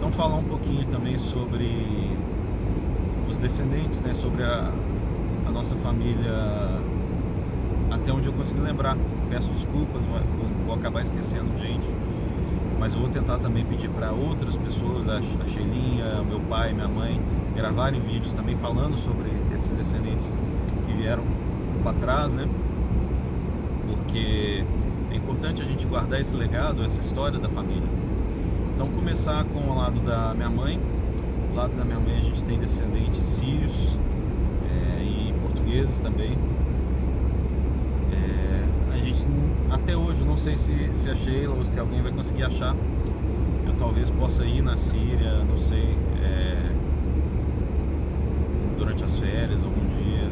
Então falar um pouquinho também sobre os descendentes, né? Sobre a nossa família, até onde eu consegui lembrar. Peço desculpas, vou acabar esquecendo de gente, mas eu vou tentar também pedir para outras pessoas, a Sheilinha, meu pai, minha mãe, gravarem vídeos também falando sobre esses descendentes que vieram para trás, né? Porque é importante a gente guardar esse legado, essa história da família. Então começar com o lado da minha mãe. Do lado da minha mãe a gente tem descendentes sírios e portugueses também. A gente até hoje, não sei se a Sheila ou se alguém vai conseguir achar. Eu talvez possa ir na Síria, não sei, durante as férias, algum dia,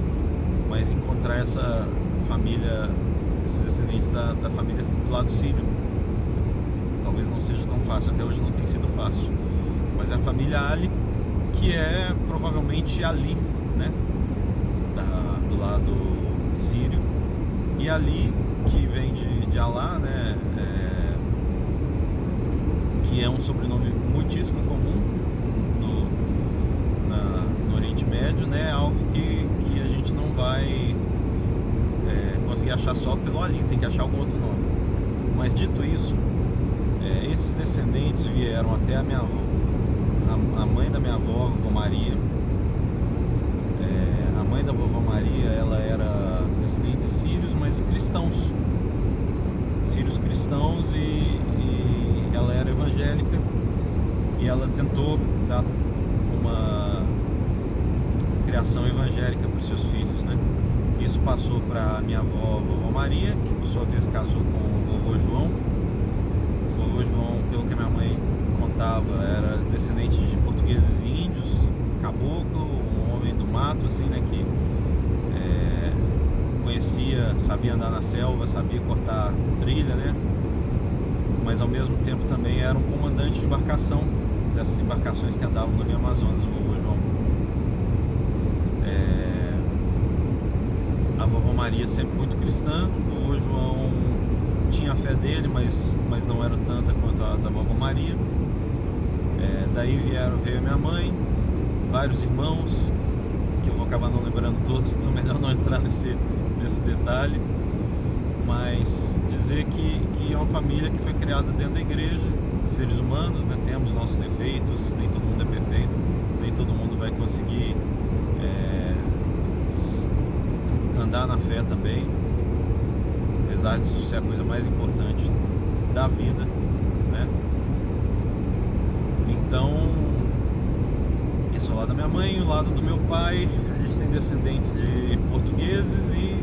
mas encontrar essa família, esses descendentes da família do lado sírio, talvez não seja tão fácil. Até hoje não tem sido fácil, mas é a família Ali, que é provavelmente Ali, né, do lado sírio, e Ali, que vem de Alá, né, que é um sobrenome muitíssimo comum no Oriente Médio, né, algo que a gente não vai conseguir achar só pelo Ali, tem que achar algum outro nome. Mas dito isso, esses descendentes vieram até a minha avó, a mãe da minha avó, a vovó Maria. A mãe da vovó Maria, ela era descendente de sírios, mas cristãos. Sírios cristãos, e ela era evangélica, e ela tentou dar uma criação evangélica para os seus filhos, né? Isso passou para minha avó, a vovó Maria, que por sua vez casou com o vovô João. O vovô João, pelo que a minha mãe contava, era descendente de portugueses e índios, caboclo, um homem do mato, assim, né, que conhecia, sabia andar na selva, sabia cortar trilha, né, mas ao mesmo tempo também era um comandante de embarcação, dessas embarcações que andavam no Rio Amazonas, o vovô João. A vovó Maria sempre muito cristã, o vovô João tinha a fé dele, mas não era tanta quanto a da vovó Maria. Daí veio minha mãe, vários irmãos, que eu vou acabar não lembrando todos, então melhor não entrar nesse detalhe, mas dizer que é uma família que foi criada dentro da igreja, seres humanos, né? Temos nossos defeitos, nem todo mundo é perfeito, nem todo mundo vai conseguir andar na fé também, apesar disso ser a coisa mais importante da vida, né? Então, esse é o lado da minha mãe. O lado do meu pai, a gente tem descendentes de portugueses, e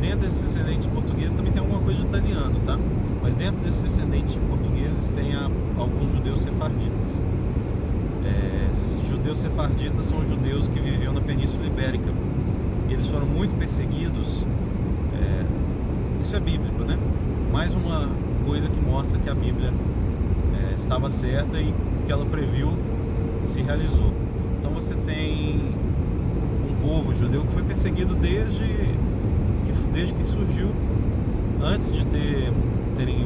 dentro desses descendentes portugueses também tem alguma coisa de italiano, tá? Mas dentro desses descendentes de portugueses tem alguns judeus sefarditas. Judeus sefarditas são judeus que viviam na Península Ibérica, e eles foram muito perseguidos. Isso é bíblico, né? Mais uma coisa que mostra que a Bíblia estava certa e que ela previu se realizou. Então você tem um povo judeu que foi perseguido desde que surgiu, antes de terem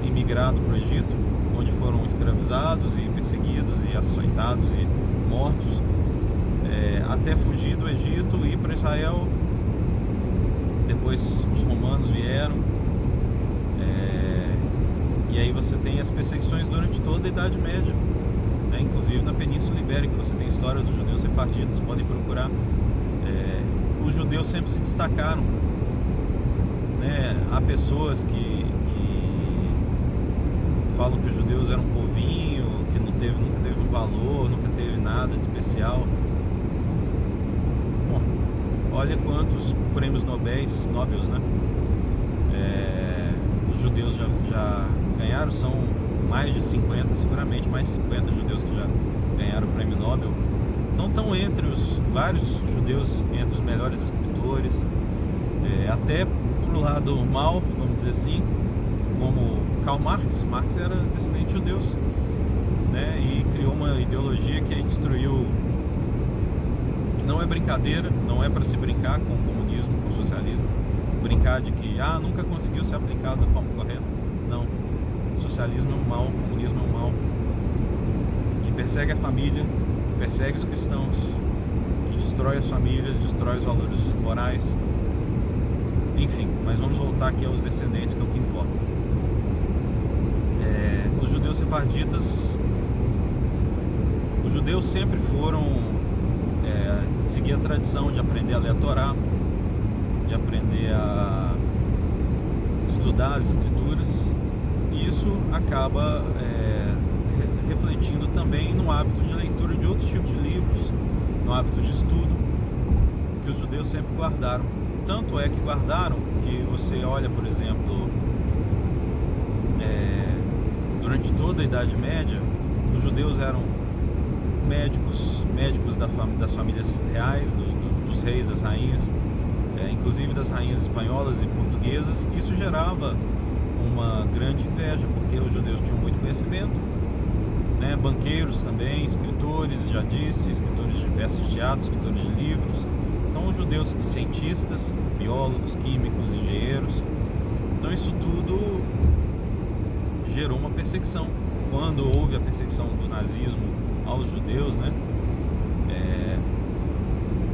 imigrado para o Egito, onde foram escravizados e perseguidos e açoitados e mortos, até fugir do Egito e ir para Israel. Depois os romanos vieram, e aí você tem as perseguições durante toda a Idade Média, né? Inclusive na Península Ibérica você tem a história dos judeus sefarditas, podem procurar. Os judeus sempre se destacaram, né? Há pessoas que falam que os judeus eram um povinho, que nunca teve um valor, nunca teve nada de especial. Bom, olha quantos prêmios Nobéis, né? Os judeus já ganharam, são mais de 50, seguramente mais de 50 judeus que já ganharam o prêmio Nobel. Então estão entre os vários judeus, entre os melhores escritores, até pro lado mal, vamos dizer assim, como Karl Marx. Marx era descendente de judeus, né? E criou uma ideologia que aí destruiu, que não é brincadeira, não é para se brincar com o comunismo, com o socialismo, brincar de que nunca conseguiu ser aplicado da forma correta. Não, o socialismo é um mal, o comunismo é um mal que persegue a família, que persegue os cristãos, que destrói as famílias, destrói os valores morais. Enfim, mas vamos voltar aqui aos descendentes, que é o que importa. Os judeus sefarditas, os judeus sempre foram seguir a tradição de aprender a ler a Torá, de aprender a estudar as escrituras, e isso acaba refletindo também no hábito de leitura de outros tipos de livros, no hábito de estudo que os judeus sempre guardaram. Tanto é que guardaram que você olha, por exemplo, durante toda a Idade Média, os judeus eram médicos das famílias reais, dos reis, das rainhas, inclusive das rainhas espanholas e portuguesas. Isso gerava uma grande inveja, porque os judeus tinham muito conhecimento, né? Banqueiros também, escritores, já disse, escritores de peças de teatro, escritores de livros. Então os judeus, cientistas, biólogos, químicos, engenheiros. Então isso tudo gerou uma perseguição. Quando houve a perseguição do nazismo aos judeus, né?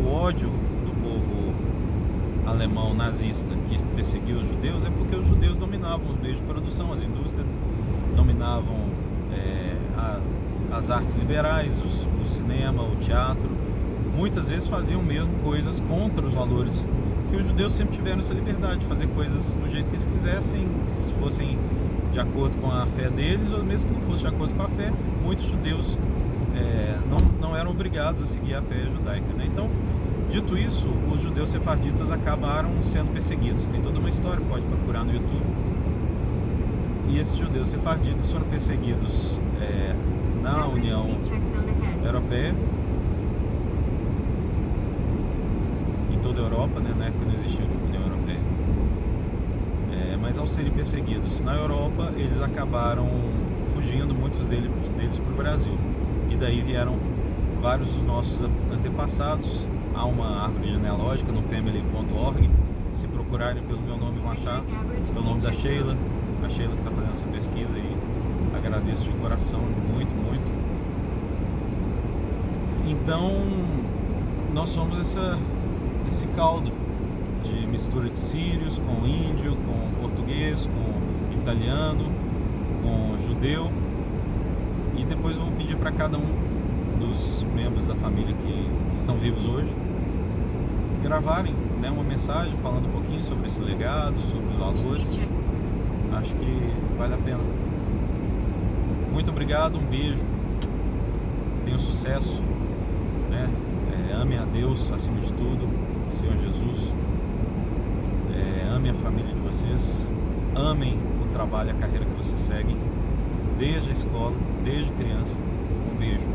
O ódio do povo alemão nazista que perseguiu os judeus é porque os judeus dominavam os meios de produção, as indústrias, dominavam as artes liberais, o cinema, o teatro. Muitas vezes faziam mesmo coisas contra os valores, que os judeus sempre tiveram essa liberdade de fazer coisas do jeito que eles quisessem, se fossem de acordo com a fé deles, ou mesmo que não fosse de acordo com a fé. Muitos judeus não eram obrigados a seguir a fé judaica, né? Então, dito isso, os judeus sefarditas acabaram sendo perseguidos. Tem toda uma história, pode procurar no YouTube. E esses judeus sefarditas foram perseguidos na União Europeia, em toda a Europa, né? Na época não existia a União Europeia. Mas ao serem perseguidos na Europa, eles acabaram fugindo, muitos deles para o Brasil. E daí vieram vários dos nossos antepassados. Há uma árvore genealógica no family.org. Se procurarem pelo meu nome vão achar, pelo nome da Sheila. A Sheila que está fazendo essa pesquisa aí. Agradeço de coração, muito, muito. Então, nós somos esse caldo de mistura de sírios com índio, com português, com italiano, com judeu. E depois eu vou pedir para cada um dos membros da família que estão vivos hoje gravarem, né, uma mensagem falando um pouquinho sobre esse legado, sobre os valores. Acho que vale a pena. Muito obrigado, um beijo, tenham sucesso, né? Amem a Deus acima de tudo, Senhor Jesus. Amem a família de vocês, amem o trabalho, a carreira que vocês seguem, desde a escola, desde criança. Um beijo.